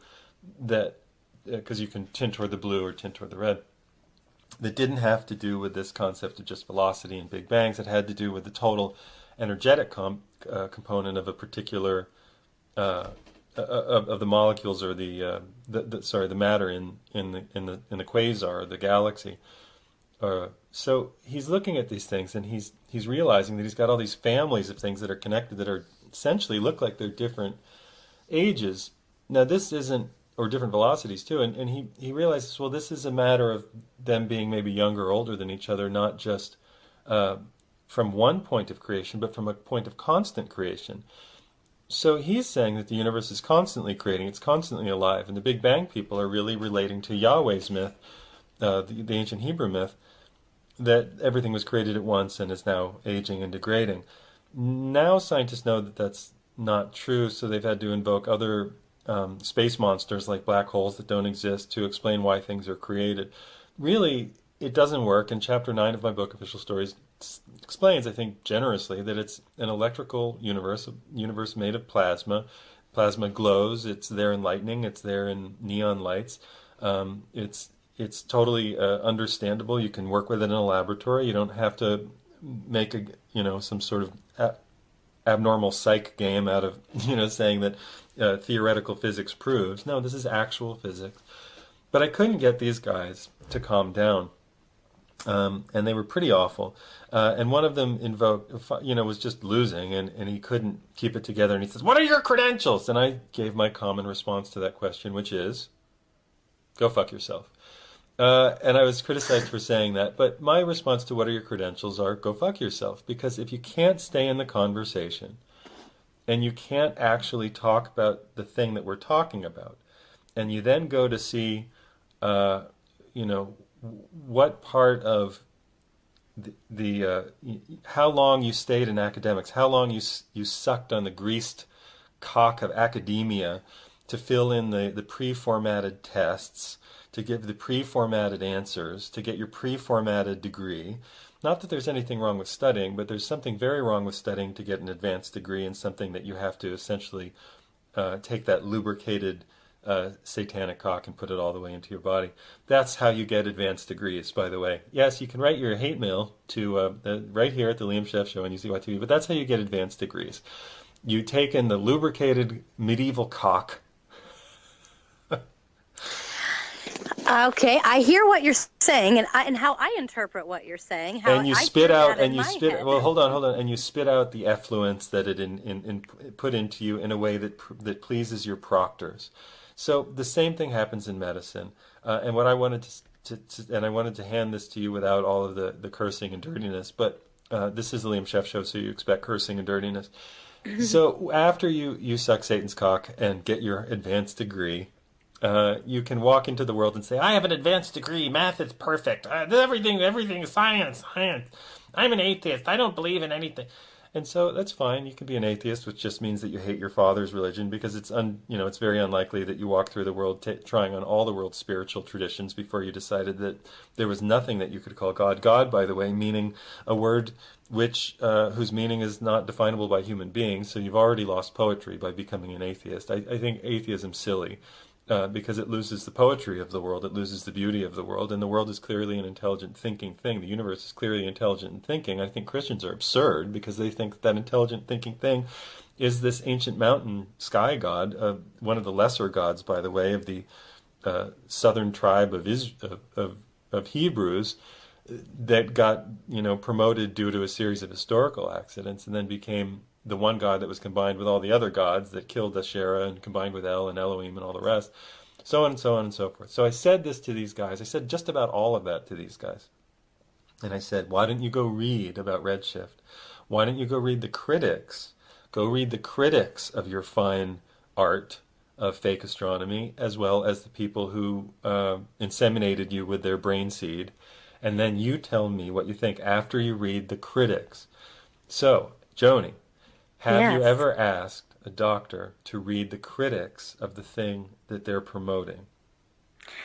that, because you can tint toward the blue or tint toward the red, that didn't have to do with this concept of just velocity and big bangs. It had to do with the total energetic component of a particular of the molecules or the matter in the quasar, the galaxy. So he's looking at these things and he's realizing that he's got all these families of things that are connected that are essentially look like they're different ages. Now this isn't, or different velocities too, and he realizes, well, this is a matter of them being maybe younger or older than each other, not just from one point of creation, but from a point of constant creation. So he's saying that the universe is constantly creating, it's constantly alive, and the Big Bang people are really relating to Yahweh's myth, the ancient Hebrew myth, that everything was created at once and is now aging and degrading. Now scientists know that that's not true, so they've had to invoke other space monsters like black holes that don't exist to explain why things are created. Really, it doesn't work, and Chapter 9 of my book, Official Stories, explains, I think, generously that it's an electrical universe made of plasma. Plasma glows. It's there in lightning. It's there in neon lights. It's totally understandable. You can work with it in a laboratory. You don't have to make some sort of abnormal psych game out of saying that theoretical physics proves. No, this is actual physics. But I couldn't get these guys to calm down. And they were pretty awful. And one of them was just losing, and he couldn't keep it together. And he says, "What are your credentials?" And I gave my common response to that question, which is, "Go fuck yourself." And I was criticized for saying that. But my response to "what are your credentials" are, "Go fuck yourself." Because if you can't stay in the conversation, and you can't actually talk about the thing that we're talking about, and you then go to see, what part of how long you stayed in academics, how long you sucked on the greased cock of academia to fill in the pre-formatted tests, to give the pre-formatted answers, to get your pre-formatted degree. Not that there's anything wrong with studying, but there's something very wrong with studying to get an advanced degree, and something that you have to essentially take that lubricated satanic cock and put it all the way into your body. That's how you get advanced degrees, by the way. Yes, you can write your hate mail to right here at the Liam Scheff Show on UCY TV, but that's how you get advanced degrees. You take in the lubricated medieval cock. Okay, I hear what you're saying, and how I interpret what you're saying. How and you I spit hear out, that and in you my spit. head. Well, hold on, and you spit out the effluents that it put into you in a way that pleases your proctors. So the same thing happens in medicine. And what I wanted and I wanted to hand this to you without all of the cursing and dirtiness. But this is the Liam Scheff Show, so you expect cursing and dirtiness. So after you suck Satan's cock and get your advanced degree, you can walk into the world and say, "I have an advanced degree. Math is perfect. Everything is science. I'm an atheist. I don't believe in anything." And so that's fine. You can be an atheist, which just means that you hate your father's religion, because it's very unlikely that you walk through the world trying on all the world's spiritual traditions before you decided that there was nothing that you could call God. God, by the way, meaning a word whose meaning is not definable by human beings. So you've already lost poetry by becoming an atheist. I think atheism's silly. Because it loses the poetry of the world, it loses the beauty of the world, and the world is clearly an intelligent thinking thing. The universe is clearly intelligent and thinking. I think Christians are absurd because they think that intelligent thinking thing is this ancient mountain sky god, one of the lesser gods, by the way, of the southern tribe of Hebrews, that got promoted due to a series of historical accidents, and then became the one God that was combined with all the other gods that killed Asherah and combined with El and Elohim and all the rest, so on and so on and so forth. So I said this to these guys. I said just about all of that to these guys. And I said, why don't you go read about Redshift? Why don't you go read the critics? Go read the critics of your fine art of fake astronomy, as well as the people who inseminated you with their brain seed. And then you tell me what you think after you read the critics. So, Joni, have you ever asked a doctor to read the critics of the thing that they're promoting?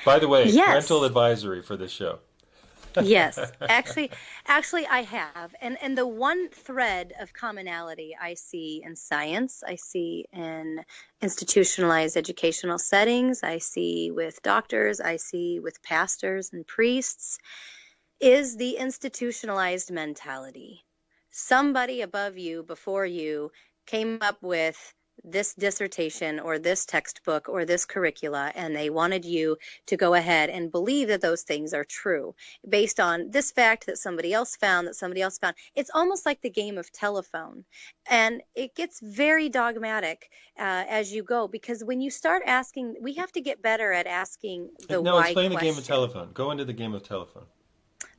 By the way, parental advisory for this show. Yes, actually I have. And the one thread of commonality I see in science, I see in institutionalized educational settings, I see with doctors, I see with pastors and priests, is the institutionalized mentality. Somebody above you, before you, came up with this dissertation or this textbook or this curricula, and they wanted you to go ahead and believe that those things are true based on this fact that somebody else found, It's almost like the game of telephone, and it gets very dogmatic as you go, because when you start asking, we have to get better at asking the why explain question. The game of telephone. Go into the game of telephone.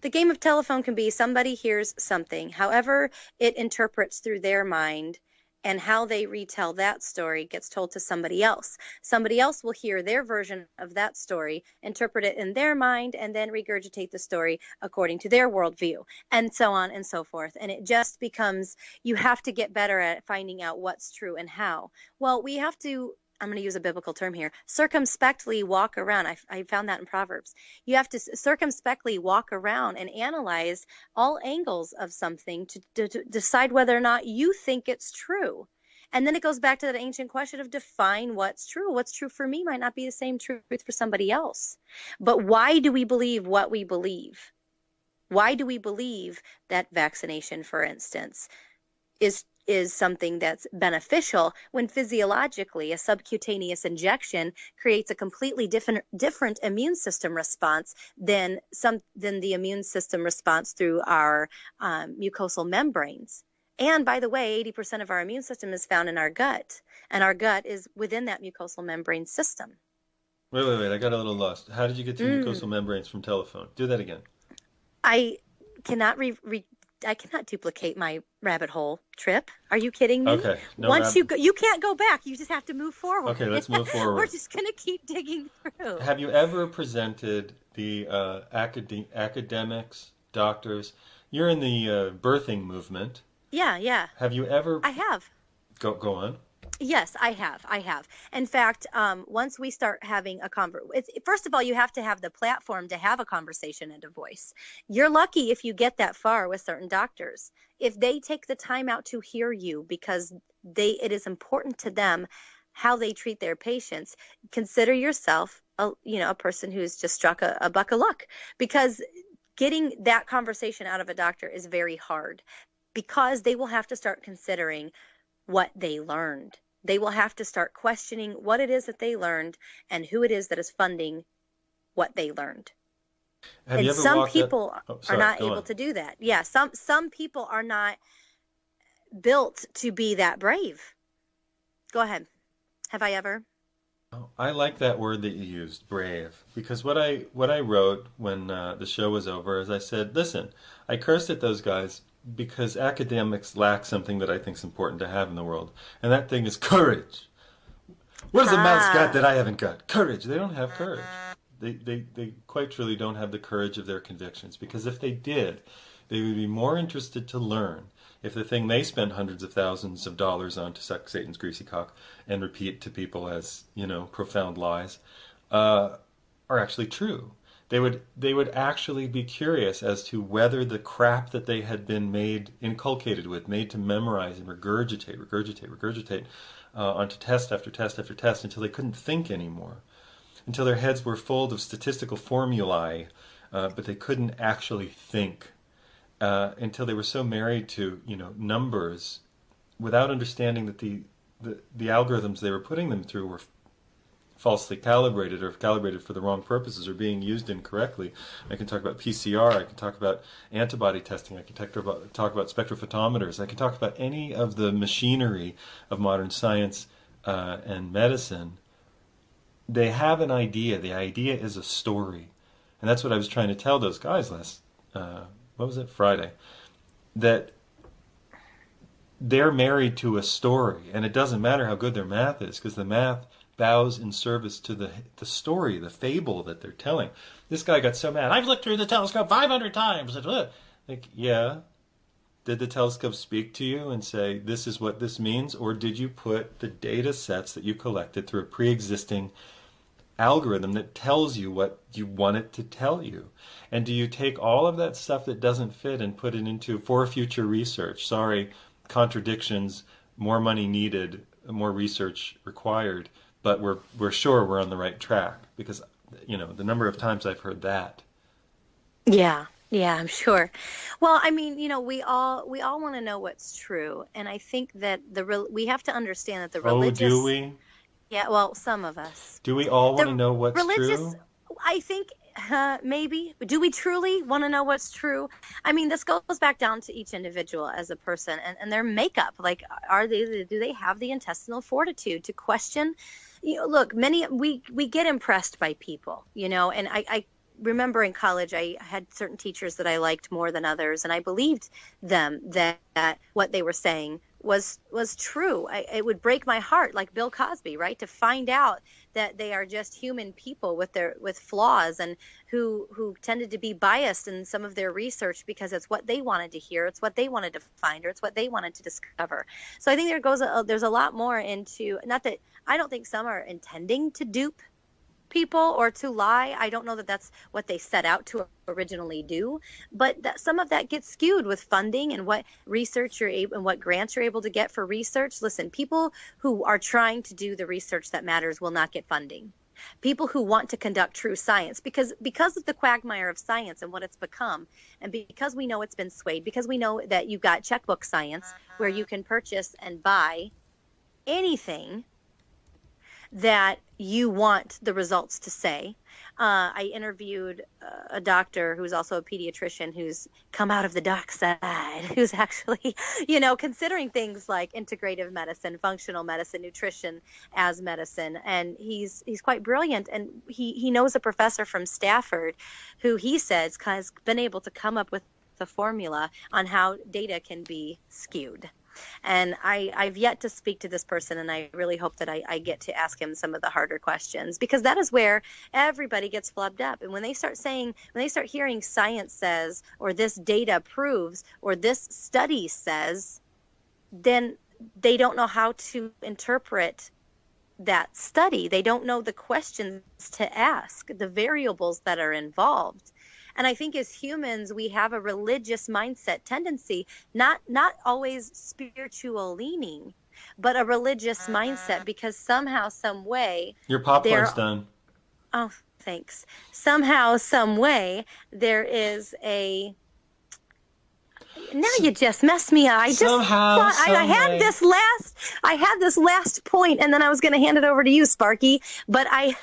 The game of telephone can be somebody hears something, however it interprets through their mind, and how they retell that story gets told to somebody else. Somebody else will hear their version of that story, interpret it in their mind, and then regurgitate the story according to their worldview, and so on and so forth. And it just becomes, you have to get better at finding out what's true and how. Well, we have to I'm going to use a biblical term here, circumspectly walk around. I found that in Proverbs. You have to circumspectly walk around and analyze all angles of something to decide whether or not you think it's true. And then it goes back to that ancient question of define what's true. What's true for me might not be the same truth for somebody else. But why do we believe what we believe? Why do we believe that vaccination, for instance, is something that's beneficial when physiologically a subcutaneous injection creates a completely different immune system response than the immune system response through our mucosal membranes? And by the way, 80% of our immune system is found in our gut, and our gut is within that mucosal membrane system. Wait. I got a little lost. How did you get to mucosal membranes from telephone? Do that again. I cannot I cannot duplicate my rabbit hole trip. Are you kidding me? Okay. No, Once you go, you can't go back. You just have to move forward. Okay, let's move forward. We're just going to keep digging through. Have you ever presented the academics, doctors? You're in the birthing movement. Yeah. Have you ever? I have. Go on. Yes, I have. In fact, once we start having a first of all, you have to have the platform to have a conversation and a voice. You're lucky if you get that far with certain doctors. If they take the time out to hear you because it is important to them how they treat their patients, consider yourself a person who's just struck a buck of luck, because getting that conversation out of a doctor is very hard, because they will have to start considering what they learned. They will have to start questioning what it is that they learned and who it is that is funding what they learned. Have and you ever some walked people are not able on. to do that. Yeah, some people are not built to be that brave. Go ahead. Have I ever? Oh, I like that word that you used, brave, because what I wrote when the show was over is I said, listen, I cursed at those guys because academics lack something that I think is important to have in the world, and that thing is courage. What has a mouse got that I haven't got? Courage. They don't have courage. They quite truly don't have the courage of their convictions, because if they did, they would be more interested to learn if the thing they spend hundreds of thousands of dollars on to suck Satan's greasy cock and repeat to people as, profound lies, are actually true. They would actually be curious as to whether the crap that they had been inculcated with, made to memorize and regurgitate onto test after test after test until they couldn't think anymore, until their heads were full of statistical formulae, but they couldn't actually think, until they were so married to numbers, without understanding that the algorithms they were putting them through were falsely calibrated, or calibrated for the wrong purposes, or being used incorrectly. I can talk about PCR, I can talk about antibody testing, I can talk about spectrophotometers, I can talk about any of the machinery of modern science and medicine. They have an idea. The idea is a story. And that's what I was trying to tell those guys Friday, that they're married to a story, and it doesn't matter how good their math is, because the math bows in service to the story, the fable that they're telling. This guy got so mad. I've looked through the telescope 500 times. Like, yeah. Did the telescope speak to you and say, this is what this means? Or did you put the data sets that you collected through a pre-existing algorithm that tells you what you want it to tell you? And do you take all of that stuff that doesn't fit and put it into for future research? Sorry, contradictions, more money needed, more research required, but we're sure we're on the right track, because the number of times I've heard that. Yeah, I'm sure. Well, I mean, we all want to know what's true, and I think that we have to understand that the religious. Oh, do we? Yeah, well, some of us. Do we all want to know what's true? I think maybe. Do we truly want to know what's true? I mean, this goes back down to each individual as a person and their makeup. Like, do they have the intestinal fortitude to question? Look, we get impressed by people, and I remember in college I had certain teachers that I liked more than others, and I believed them that what they were saying was true. It would break my heart, like Bill Cosby, right, to find out that they are just human people with flaws, and who tended to be biased in some of their research because it's what they wanted to hear, it's what they wanted to find, or it's what they wanted to discover. So I think there's a lot more into, not that I don't think some are intending to dupe people or to lie. I don't know that that's what they set out to originally do, but that some of that gets skewed with funding and what research you're able and what grants you're able to get for research. Listen, people who are trying to do the research that matters will not get funding. People who want to conduct true science, because of the quagmire of science and what it's become, and because we know it's been swayed, because we know that you've got checkbook science where you can purchase and buy anything that you want the results to say. I interviewed a doctor who's also a pediatrician who's come out of the dark side, who's actually, considering things like integrative medicine, functional medicine, nutrition as medicine. And he's quite brilliant. And he knows a professor from Stafford who he says has been able to come up with the formula on how data can be skewed. And I've yet to speak to this person, and I really hope that I get to ask him some of the harder questions, because that is where everybody gets flubbed up. And when they start hearing science says, or this data proves, or this study says, then they don't know how to interpret that study. They don't know the questions to ask, the variables that are involved. And I think as humans, we have a religious mindset tendency, not always spiritual leaning, but a religious mindset, because somehow, some way... Your popcorn's done. Oh, thanks. Somehow, some way, there is a... Now you just messed me up. I just thought I had this last point, and then I was going to hand it over to you, Sparky, but I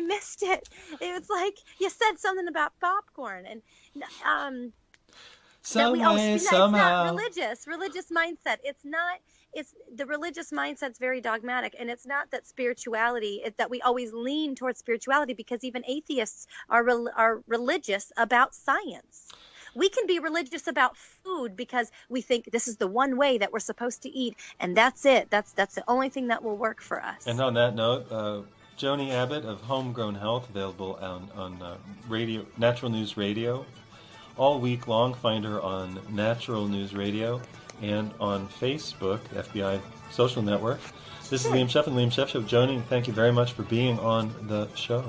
missed it. It was like you said something about popcorn, and somehow. It's not religious mindset. It's the religious mindset's very dogmatic, and it's not that spirituality. It's that we always lean towards spirituality, because even atheists are religious about science. We can be religious about food because we think this is the one way that we're supposed to eat, and that's it. That's the only thing that will work for us. And on that note, Joni Abbott of Homegrown Health, available on radio, Natural News Radio, all week long. Find her on Natural News Radio and on Facebook, FBI Social Network. This is Liam Scheff and Liam Scheff Show. Joni, thank you very much for being on the show.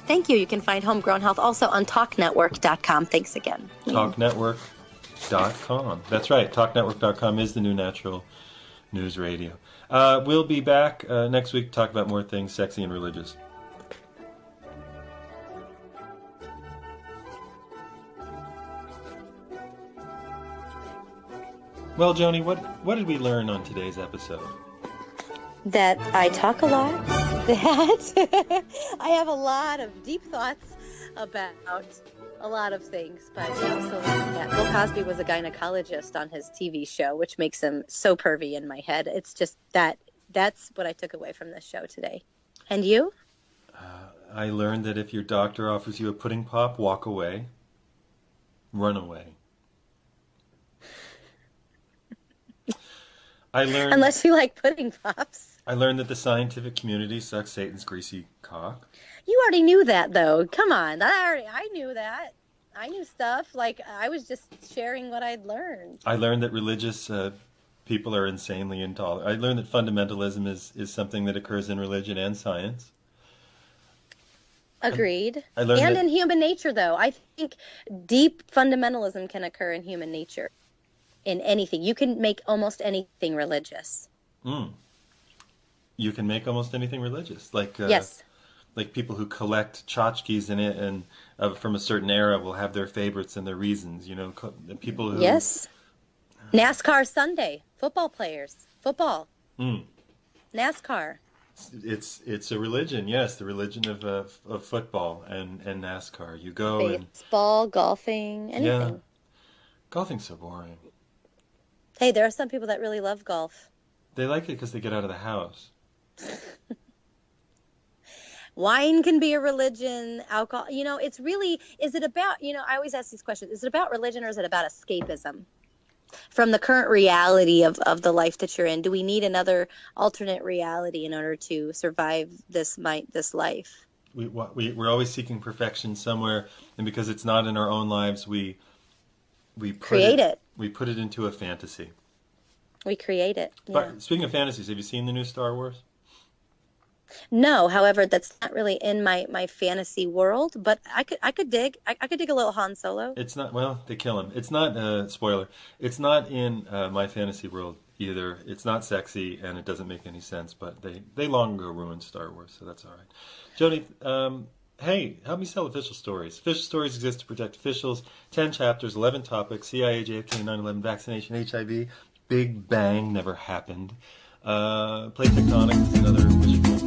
Thank you. You can find Homegrown Health also on TalkNetwork.com. Thanks again. TalkNetwork.com. That's right. TalkNetwork.com is the new Natural News Radio. We'll be back next week to talk about more things sexy and religious. Well, Joni, what did we learn on today's episode? That I talk a lot, that I have a lot of deep thoughts about a lot of things, but also that Bill Cosby was a gynecologist on his TV show, which makes him so pervy in my head. It's just that's what I took away from this show today. And you? I learned that if your doctor offers you a pudding pop, walk away. Run away. Unless you like pudding pops. I learned that the scientific community sucks Satan's greasy cock. You already knew that, though. Come on. I knew that. I knew stuff. Like, I was just sharing what I'd learned. I learned that religious people are insanely intolerant. I learned that fundamentalism is something that occurs in religion and science. Agreed. And in human nature, though. I think deep fundamentalism can occur in human nature. In anything. You can make almost anything religious. You can make almost anything religious. Like yes. Like people who collect tchotchkes in it and from a certain era will have their favorites and their reasons. You know, people who... Yes. NASCAR Sunday. Football players. Football. NASCAR. It's a religion, yes. The religion of football and NASCAR. You go baseball, golfing, anything. Yeah. Golfing's so boring. Hey, there are some people that really love golf. They like it because they get out of the house. Wine can be a religion, alcohol, it's really, is it about, I always ask these questions, is it about religion or is it about escapism? from the current reality of the life that you're in? Do we need another alternate reality in order to survive this life? We're always seeking perfection somewhere, and because it's not in our own lives, we create it. We put it into a fantasy. We create it. Yeah. But speaking of fantasies, have you seen the new Star Wars? No, however, that's not really in my fantasy world. But I could dig a little Han Solo. It's not. Well, they kill him. It's not. Spoiler. It's not in my fantasy world either. It's not sexy, and it doesn't make any sense. But they long ago ruined Star Wars, so that's all right. Joni, hey, help me sell official stories. Official stories exist to protect officials. 10 chapters, 11 topics. CIA, JFK, 9/11, vaccination, HIV. Big Bang never happened. Plate tectonics is another wishful